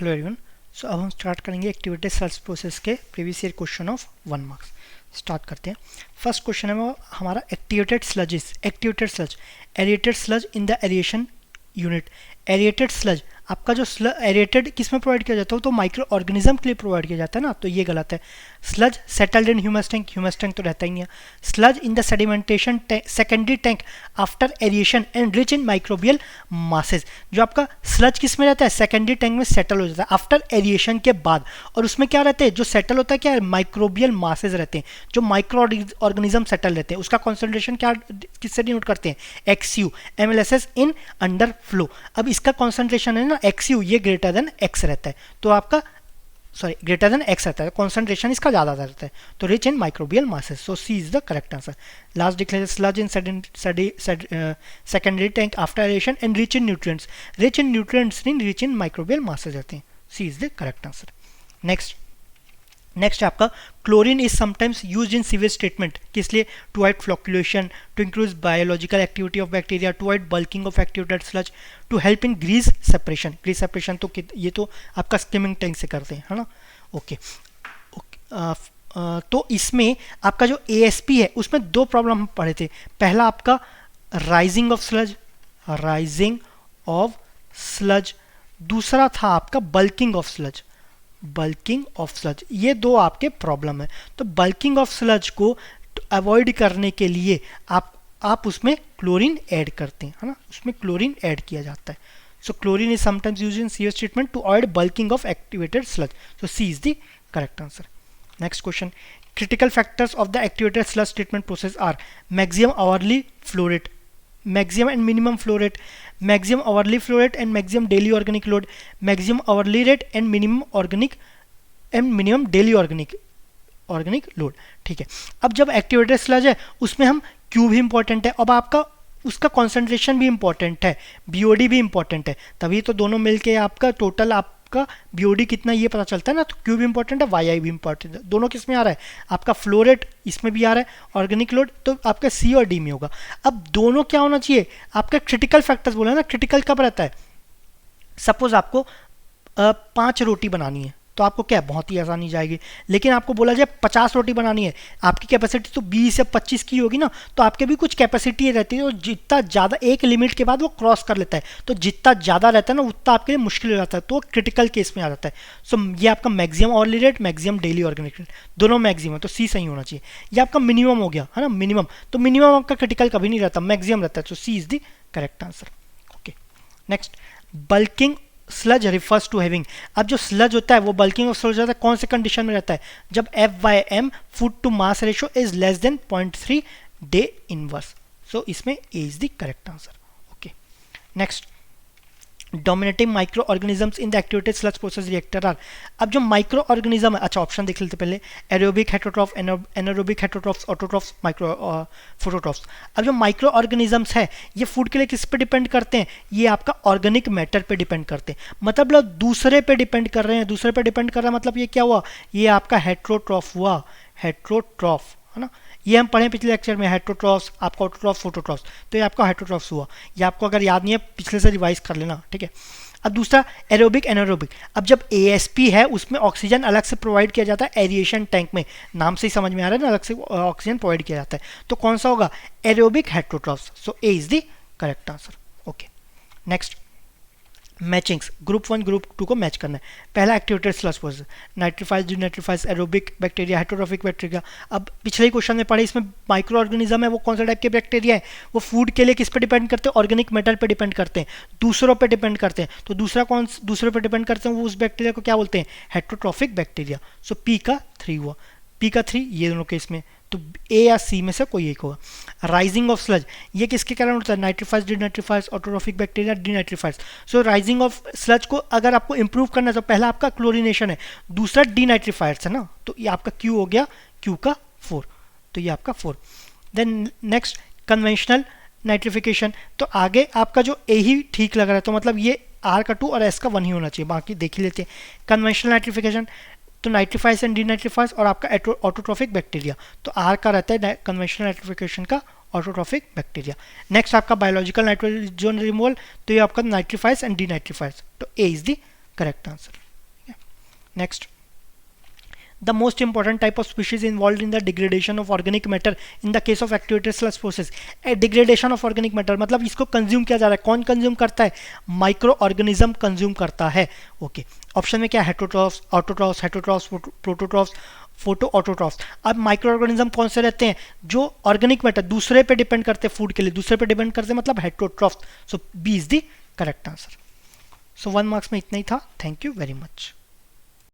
Hello everyone. सो अब हम start करेंगे एक्टिवेटेड सेल्स प्रोसेस के previous year question of 1 marks. Start करते हैं। फर्स्ट क्वेश्चन है वो हमारा activated sludge aerated sludge in the aeration unit. Aerated sludge आपका जो एरिएटेड किस में प्रोवाइड किया जाता है तो माइक्रो ऑर्गेनिज्म के लिए प्रोवाइड किया जाता है ना, तो ये गलत है। Sludge settled in humus tank तो रहता ही नहीं है। Sludge in the sedimentation secondary tank after aeration and rich in microbial masses. जो आपका स्लज किस में रहता है, सेकेंडरी टैंक में सेटल हो जाता है आफ्टर एरिएशन के बाद, और उसमें क्या रहते हैं, जो सेटल होता है क्या है, माइक्रोबियल मासेज रहते हैं, जो माइक्रो ऑर्गेनिज्म सेटल रहते हैं। उसका कॉन्सेंट्रेशन क्या किससे डिनोट करते हैं, XU MLSS in under flow. अब इसका कॉन्सेंट्रेशन है ना XU, ये ग्रेटर देन X रहता है, तो आपका ग्रेटर देन X रहता है, कॉन्सेंट्रेशन इसका ज़्यादा रहता है, तो rich in microbial masses. So C is the correct answer. Last declare sludge in secondary tank after aeration and rich in nutrients. Rich in nutrients mean rich in microbial masses रहते हैं। C is the correct answer. Next है आपका chlorine is sometimes use in sewage treatment, किस लिए, to avoid fluctuation, to increase biological activity of bacteria, to avoid bulking of activated sludge, to help in Greece separation तो ये तो आपका skimming tank से करते हैं, है ना। ओके तो इसमें आपका जो ASP है उसमें दो प्रॉब्लम हम पढ़े थे। पहला आपका राइजिंग ऑफ स्लज, दूसरा था आपका बल्किंग ऑफ स्लज। ये दो आपके प्रॉब्लम है। तो बल्किंग ऑफ स्लज को अवॉइड करने के लिए आप उसमें क्लोरीन ऐड करते हैं, है ना, उसमें क्लोरीन ऐड किया जाता है। So chlorine is sometimes used in sewage treatment to avoid bulking of activated sludge. So C is the correct answer. Next question, critical factors of the activated sludge treatment process are maximum hourly flow rate, maximum and minimum flow rate, maximum hourly flow rate and maximum daily organic load, maximum hourly rate and minimum daily organic load। ठीक है, अब जब activated sludge है उसमें हम Q भी important है, अब आपका उसका कॉन्सेंट्रेशन भी इंपॉर्टेंट है, BOD भी इंपॉर्टेंट है, तभी तो दोनों मिलके आपका टोटल आपका BOD कितना ये पता चलता है ना। तो Q भी इंपॉर्टेंट है, YI भी इंपॉर्टेंट है। दोनों किस में आ रहा है, आपका फ्लो रेट इसमें भी आ रहा है, ऑर्गेनिक लोड तो आपका C और D में होगा। अब दोनों क्या होना चाहिए, आपका क्रिटिकल फैक्टर्स बोला ना, क्रिटिकल कब रहता है, सपोज आपको 5 रोटी बनानी है तो आपको क्या बहुत ही आसानी जाएगी, लेकिन आपको बोला जाए 50 रोटी बनानी है, आपकी कैपेसिटी तो 20 या 25 की होगी ना, तो आपके भी कुछ कैपेसिटी रहती है, और जितना ज़्यादा एक लिमिट के बाद वो क्रॉस कर लेता है, तो जितना ज़्यादा रहता है ना उतना आपके लिए मुश्किल हो जाता है, तो क्रिटिकल केस में आ जाता है। सो ये आपका maximum hourly rate, maximum daily organic rate, दोनों मैक्सिमम, तो सी सही होना चाहिए। ये आपका मिनिमम हो गया, है ना, मिनिमम, तो मिनिमम आपका क्रिटिकल कभी नहीं रहता, मैक्सिमम रहता है, तो C is the correct answer. Okay, next, bulking sludge refers to having. अब जो स्लज होता है वो बल्किंग ऑफ स्लज होता है कौन से कंडीशन में रहता है, जब F/M food to mass ratio is less than 0.3 day inverse. So इसमें A is the correct answer. Okay, next, dominating micro organisms in the activated sludge process reactor are. अब जो माइक्रो ऑर्गेनिज्म है, अच्छा option देख लेते पहले, aerobic heterotroph, anaerobic heterotrophs, autotrophs, micro phototrophs. अब जो माइक्रो ऑर्गेनिजम्स है ये फूड के लिए किस पे डिपेंड करते हैं, ये आपका ऑर्गेनिक मैटर पे डिपेंड करते हैं, मतलब दूसरे पे डिपेंड कर रहे हैं, दूसरे पे डिपेंड कर रहा है, मतलब ये क्या हुआ, ये आपका हेटरोट्रॉफ हुआ, हेटरोट्रॉफ, है ना, ये हम पढ़े पिछले लेक्चर में, हेटरोट्रॉफ्स, आपका ऑटोट्रॉफ्स, फोटोट्रॉफ्स, तो ये आपका हेटरोट्रॉफ्स हुआ। ये आपको अगर याद नहीं है पिछले से रिवाइज कर लेना, ठीक है। अब दूसरा एरोबिक एनारोबिक। अब जब ASP है उसमें ऑक्सीजन अलग से प्रोवाइड किया जाता है एरिएशन टैंक में, नाम से ही समझ में आ रहा है ना, अलग से ऑक्सीजन प्रोवाइड किया जाता है, तो कौन सा होगा, aerobic heterotrophs. So A is the correct answer. Okay, next, matchings, group 1 group 2 को मैच करना है। पहला activated sludge process, nitrifiers, denitrifiers, aerobic bacteria, heterotrophic bacteria. अब पिछले ही क्वेश्चन में पढ़े, इसमें माइक्रो ऑर्गेनिज्म है, वो कौन सा टाइप के बैक्टीरिया है, वो फूड के लिए किस पे डिपेंड करते हैं, ऑर्गेनिक मैटर पे डिपेंड करते हैं, दूसरों पे डिपेंड करते हैं, तो दूसरे पे डिपेंड करते हैं, वो उस बैक्टीरिया को क्या बोलते हैं, हेटरोट्रॉफिक बैक्टीरिया। सो P का 3 हुआ, P का 3 ये दोनों केस में, तो A या C में से कोई एक होगा। राइजिंग ऑफ स्लज, ये किसके कारण होता है, nitrifiers, denitrifiers, autotrophic bacteria, denitrifiers. So rising of sludge को अगर आपको इंप्रूव करना है तो पहला आपका क्लोरिनेशन है, दूसरा डिनाइट्रीफाइड्स है ना, तो ये आपका Q हो गया, Q का 4, तो ये आपका 4। देन नेक्स्ट, कन्वेंशनल नाइट्रिफिकेशन, तो आगे आपका जो A ही ठीक लग रहा है, तो मतलब ये R का 2 और S का 1 ही होना चाहिए, बाकी देख ही लेते हैं। कन्वेंशनल नाइट्रिफिकेशन, तो नाइट्रीफाइज एंड डीनाइट्रीफाइज और आपका ऑटोट्रॉफिक बैक्टीरिया, तो आर का रहता है कन्वेंशनल नाइट्रिफिकेशन का ऑटोट्रॉफिक बैक्टीरिया। नेक्स्ट आपका बायोलॉजिकल नाइट्रोजन रिमूवल, तो ये आपका नाइट्रीफाइज एंड डीनाइट्रीफाइज, तो A is the correct answer. Next, the most important type of species involved in the degradation of organic matter in the case of activated sludge process. Degradation of organic matter मतलब इसको consume किया जा रहा है, कौन consume करता है? Micro organism consume करता है। ओके, ऑप्शन में क्या? Heterotrophs, autotrophs, heterotrophs, prototrophs, photo autotrophs. अब माइक्रो ऑर्गेनिज्म कौन से रहते हैं? जो ऑर्गेनिक मैटर दूसरे पे डिपेंड करते हैं, फूड के लिए दूसरे पे डिपेंड करते हैं, मतलब heterotrophs. So B is the correct answer. So 1 marks में इतना ही था। Thank you very much.